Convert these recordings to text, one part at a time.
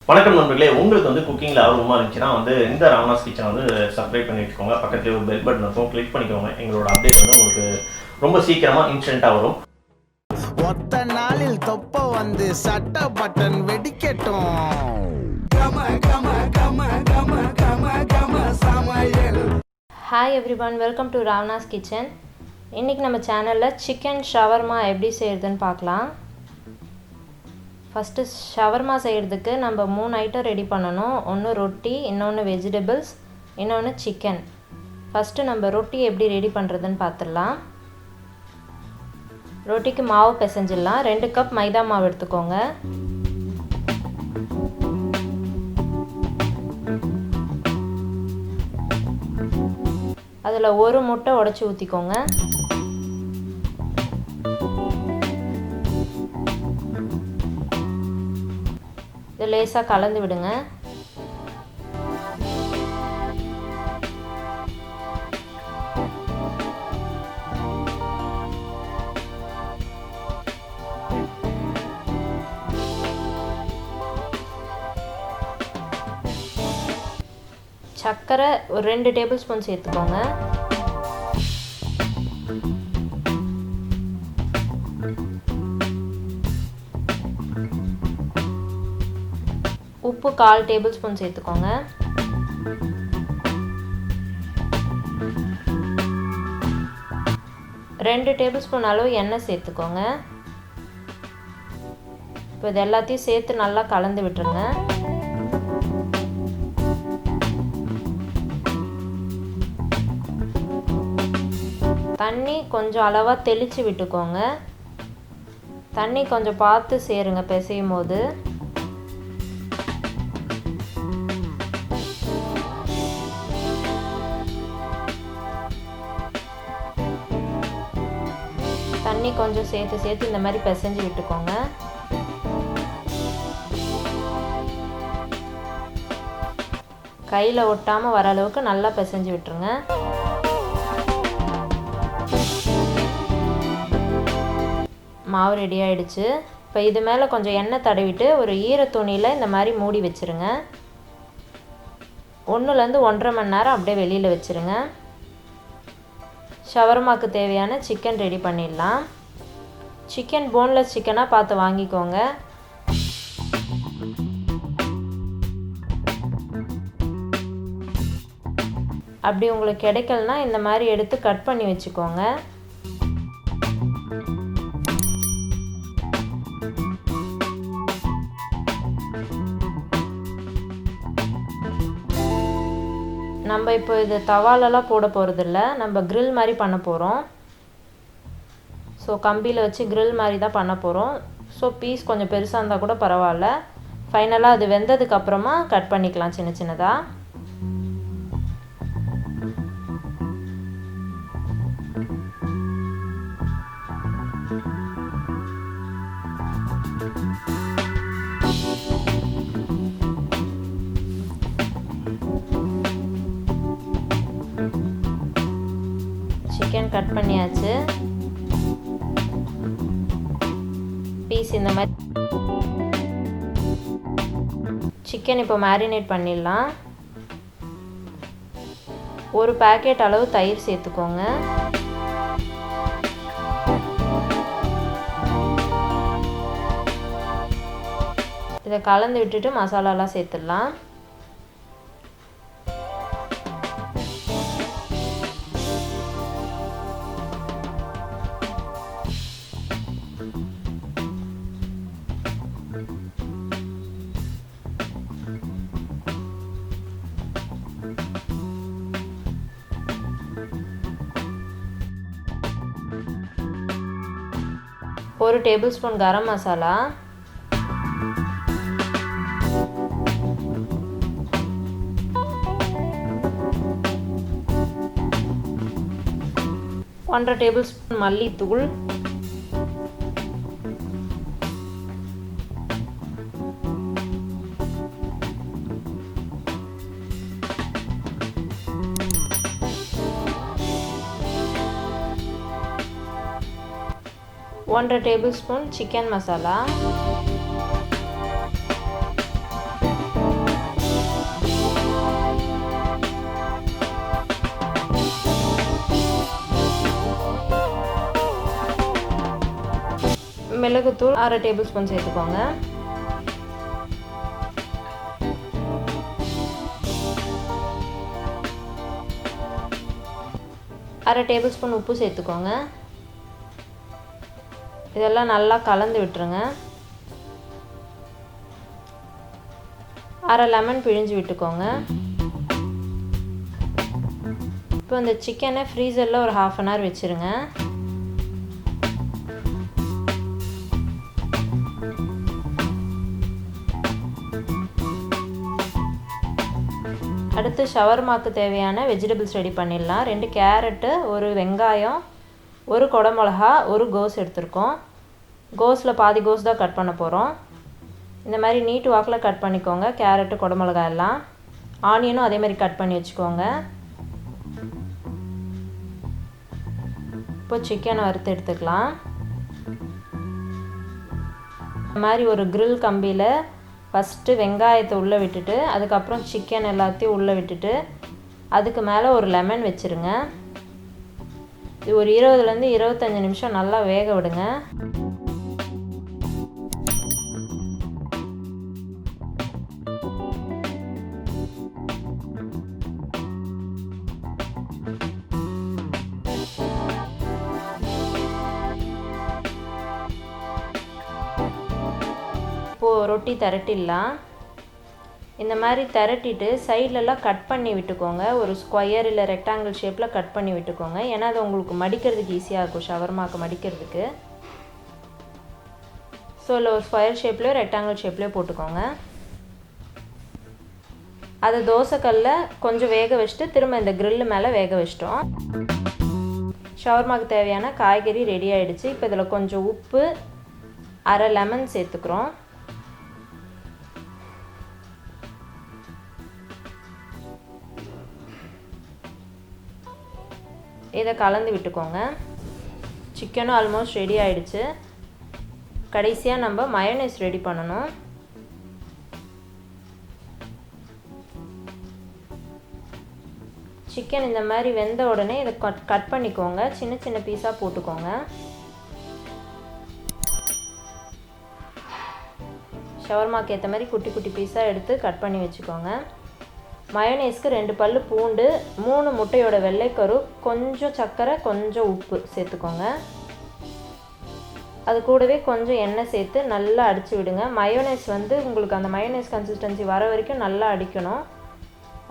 வணக்கம் நண்பர்களே, உங்களுக்கு குக்கிங்கில் ஆர்வமாக இருந்துச்சுன்னா இந்த ராவணாஸ் கிச்சன் சப்ஸ்கிரைப் பண்ணி வச்சுக்கோங்க. பக்கத்துலேயே ஒரு பெல் பட்டன் இருக்கும், கிளிக் பண்ணிக்கோங்க. எங்களோட அப்டேட் உங்களுக்கு ரொம்ப சீக்கிரமாக இன்ஸ்டண்ட்டாக வரும். ஒத்த நாளில் தொப்ப சட்ட பட்டன் வெடிக்கட்டும். Hi everyone, welcome to Ravana's kitchen. இன்றைக்கி நம்ம சேனலில் சிக்கன் ஷவர்மா எப்படி செய்கிறதுன்னு பார்க்கலாம். ஃபஸ்ட்டு ஷவர்மா செய்கிறதுக்கு நம்ம 3 ஐட்டம் ரெடி பண்ணணும். ஒன்று ரொட்டி, இன்னொன்று வெஜிடபிள்ஸ், இன்னொன்று சிக்கன். ஃபஸ்ட்டு நம்ம ரொட்டி எப்படி ரெடி பண்ணுறதுன்னு பார்த்துடலாம். ரொட்டிக்கு மாவு பிசைஞ்சிடலாம். 2 கப் மைதா மாவு எடுத்துக்கோங்க. அதில் ஒரு முட்டை உடைச்சி ஊற்றிக்கோங்க. இது லேசாக கலந்து விடுங்க. சர்க்கரை ஒரு 2 டேபிள் ஸ்பூன் சேர்த்துக்கோங்க. உப்பு 1/4 டேபிள் ஸ்பூன் சேர்த்துக்கோங்க. ரெண்டு டேபிள் ஸ்பூன் அளவு எண்ணெய் சேர்த்துக்கோங்க. இப்போ இது எல்லாத்தையும் சேர்த்து நல்லா கலந்து விட்டுருங்க. தண்ணி கொஞ்சம் அளவாக தெளித்து விட்டுக்கோங்க. தண்ணி கொஞ்சம் பார்த்து சேருங்க பிசையும் போது. தண்ணி கொஞ்சம் சேர்த்து இந்த மாதிரி பிசைஞ்சு விட்டுக்கோங்க. கையில் ஒட்டாமல் வர அளவுக்கு நல்லா பிசைஞ்சு விட்டுருங்க. மாவு ரெடி ஆகிடுச்சு. இப்போ இது மேலே கொஞ்சம் எண்ணெய் தடவிட்டு ஒரு ஈர துணியில் இந்த மாதிரி மூடி வச்சுருங்க. 1லேருந்து 1.5 மணி நேரம் அப்படியே வெளியில் வச்சுருங்க. ஷவர்மாக்கு தேவையான சிக்கன் ரெடி பண்ணிடலாம். சிக்கன் போன்லெஸ் சிக்கனாக பார்த்து வாங்கிக்கோங்க. அப்படி உங்களுக்கு கிடைக்கலனா இந்த மாதிரி எடுத்து கட் பண்ணி வச்சுக்கோங்க. நம்ம இப்போ இது தவாலெல்லாம் போட போகிறதில்ல, நம்ம grill மாதிரி பண்ண போகிறோம். ஸோ கம்பியில் வச்சு grill மாதிரி தான் பண்ண போகிறோம். ஸோ பீஸ் கொஞ்சம் பெருசாக இருந்தால் கூட பரவாயில்ல. ஃபைனலாக அது வெந்ததுக்கப்புறமா கட் பண்ணிக்கலாம் சின்ன சின்னதாக. சிக்கன் கட் பண்ணியாச்சு. பீஸ் இந்த மாதிரி சிக்கன் இப்போ மேரினேட் பண்ணிடலாம். ஒரு பேக்கெட் அளவு தயிர் சேர்த்துக்கோங்க. இதை கலந்து விட்டுட்டு மசாலாலாம் சேர்த்துடலாம். ஒரு டேபிள் ஸ்பூன் கரம் மசாலா, ஒன்றரை டேபிள் ஸ்பூன் மல்லித்தூள், ஒன்றரை டேபிள் ஸ்பூன் சிக்கன் மசாலா, மிளகுத்தூள் 1/2 டேபிள் ஸ்பூன் சேர்த்துக்கோங்க. அரை டேபிள் ஸ்பூன் உப்பு சேர்த்துக்கோங்க. இதெல்லாம் நல்லா கலந்து விட்டுருங்க. அரை லெமன் பிழிஞ்சு விட்டுக்கோங்க. இப்போ இந்த சிக்கனை ஃப்ரீசரில் ஒரு 1/2 அன் ஹவர் வச்சுருங்க. அடுத்து ஷவர்மாக்கு தேவையான வெஜிடபிள்ஸ் ரெடி பண்ணிடலாம். 2 கேரட்டு, 1 வெங்காயம், 1 குடமிளகா, 1 கோஸ் எடுத்துருக்கோம். கோஸில் பாதி கோஸ் தான் கட் பண்ண போகிறோம். இந்த மாதிரி நீட்டு வாக்கில் கட் பண்ணிக்கோங்க. கேரட்டு, குடமிளகா எல்லாம். ஆனியனும் அதே மாதிரி கட் பண்ணி வச்சுக்கோங்க. இப்போ சிக்கனை வறுத்து எடுத்துக்கலாம். இந்த மாதிரி ஒரு கிரில் கம்பியில் ஃபஸ்ட்டு வெங்காயத்தை உள்ளே விட்டுட்டு அதுக்கப்புறம் சிக்கன் எல்லாத்தையும் உள்ளே விட்டுட்டு அதுக்கு மேலே ஒரு லெமன் வச்சுருங்க. இது ஒரு 20லேருந்து 25 நிமிஷம் நல்லா வேக விடுங்க. இப்போது ரொட்டி திரட்டிடலாம். இந்த மாதிரி திரட்டிட்டு சைட்லலாம் கட் பண்ணி விட்டுக்கோங்க. ஒரு ஸ்கொயர் இல்லை ரெக்டாங்கிள் ஷேப்பில் கட் பண்ணி விட்டுக்கோங்க. ஏன்னா அது உங்களுக்கு மடிக்கிறதுக்கு ஈஸியாக இருக்கும், ஷவர்மாக்கு மடிக்கிறதுக்கு. ஸோ இல்லை ஒரு ஸ்கொயர் ஷேப்லேயோ ரெக்டாங்கிள் ஷேப்லேயோ போட்டுக்கோங்க. அதை தோசைக்கல்லில் கொஞ்சம் வேக வச்சுட்டு திரும்ப இந்த கிரில்லு மேலே வேக வச்சிட்டோம். ஷவர்மாக்கு தேவையான காய்கறி ரெடி ஆகிடுச்சு. இப்போ இதில் கொஞ்சம் உப்பு, அரை லெமன் சேர்த்துக்கிறோம். இதை கலந்து விட்டுக்கோங்க. சிக்கனும் ஆல்மோஸ்ட் ரெடி ஆகிடுச்சு. கடைசியாக நம்ம மயோனைஸ் ரெடி பண்ணணும். சிக்கன் இந்த மாதிரி வெந்த உடனே இதை கட் பண்ணிக்கோங்க. சின்ன சின்ன பீஸாக போட்டுக்கோங்க. ஷவர்மாக்கு ஏற்ற மாதிரி குட்டி குட்டி பீஸாக எடுத்து கட் பண்ணி வச்சுக்கோங்க. மயோனைஸ்க்கு 2 பல்லு பூண்டு, 3 முட்டையோட வெள்ளைக்கரு, கொஞ்சம் சர்க்கரை, கொஞ்சம் உப்பு சேர்த்துக்கோங்க. அது கூடவே கொஞ்சம் எண்ணெய் சேர்த்து நல்லா அடித்து விடுங்க. மயோனைஸ் உங்களுக்கு அந்த மயோனைஸ் கன்சிஸ்டன்சி வர வரைக்கும் நல்லா அடிக்கணும்.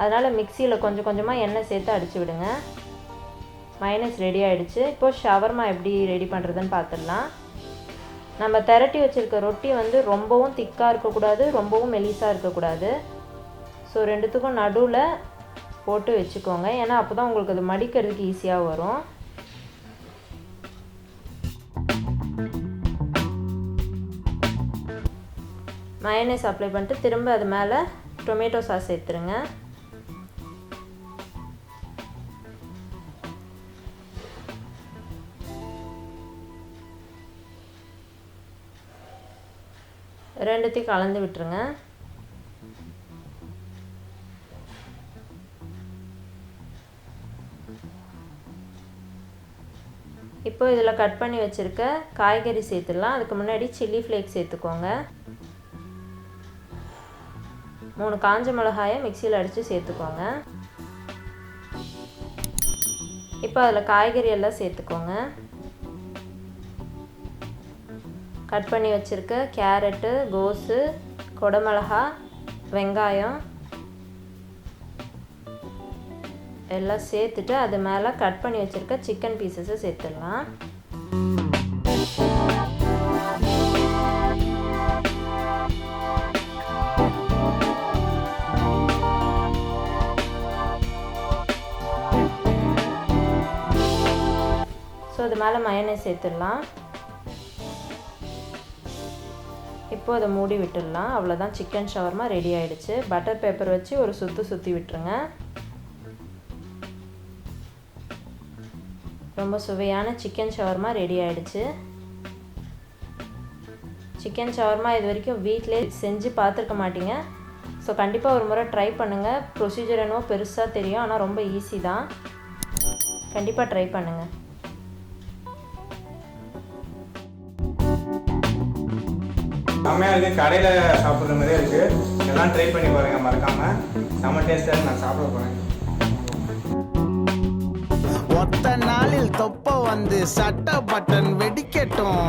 அதனால் மிக்சியில் கொஞ்சம் கொஞ்சமாக எண்ணெய் சேர்த்து அடித்து விடுங்க. மயோனைஸ் ரெடி ஆகிடுச்சு. இப்போது ஷவர்மா எப்படி ரெடி பண்ணுறதுன்னு பார்த்துடலாம். நம்ம திரட்டி வச்சுருக்க ரொட்டி ரொம்பவும் திக்காக இருக்கக்கூடாது, ரொம்பவும் மெலிசாக இருக்கக்கூடாது. ஸோ ரெண்டுத்துக்கும் நடுவில் போட்டு வச்சுக்கோங்க. ஏன்னா அப்போ தான் உங்களுக்கு அது மடிக்கிறதுக்கு ஈஸியாக வரும். மயோனைஸ் அப்ளை பண்ணிட்டு திரும்ப அது மேலே டொமேட்டோ சாஸ் சேர்த்துருங்க. ரெண்டுத்தையும் கலந்து விட்டுருங்க. இப்போ இதில் கட் பண்ணி வச்சுருக்க காய்கறி சேர்த்துடலாம். அதுக்கு முன்னாடி சில்லி ஃப்ளேக்ஸ் சேர்த்துக்கோங்க. 3 காஞ்ச மிளகாயை மிக்சியில் அடித்து சேர்த்துக்கோங்க. இப்போ அதில் காய்கறி எல்லாம் சேர்த்துக்கோங்க. கட் பண்ணி வச்சுருக்க கேரட்டு, கோஸு, குடமிளகா, வெங்காயம் எல்லாம் சேர்த்துட்டு அது மேலே கட் பண்ணி வச்சுருக்க சிக்கன் பீசஸை சேர்த்துடலாம். ஸோ அது மேலே மயோனைஸ் சேர்த்துடலாம். இப்போ அதை மூடி விட்டுடலாம். அவ்வளோதான், சிக்கன் ஷவர்மா ரெடி ஆகிடுச்சு. பட்டர் பேப்பர் வச்சு ஒரு சுற்றி விட்டுருங்க. ரொம்ப சுவையான சிக்கன் ஷவர்மா ரெடி ஆகிடுச்சு. சிக்கன் ஷவர்மா இது வரைக்கும் வீட்டிலே செஞ்சு பார்த்துருக்க மாட்டீங்க. ஸோ கண்டிப்பாக ஒரு முறை ட்ரை பண்ணுங்கள். ப்ரொசீஜர் என்னவோ பெருசாக தெரியும், ஆனால் ரொம்ப ஈஸி தான். கண்டிப்பாக ட்ரை பண்ணுங்கள். செம்மையாக இருக்குது, கடையில் சாப்பிட்ற மாதிரியே இருக்குது. எல்லாம் ட்ரை பண்ணி பாருங்கள் மறக்காமல். செம்ம டேஸ்ட்டாக நான் சாப்பிட போகிறேன். ஒத்த நாளில் தொப்ப வந்து சட்ட பட்டன் வெடிக்கட்டும்.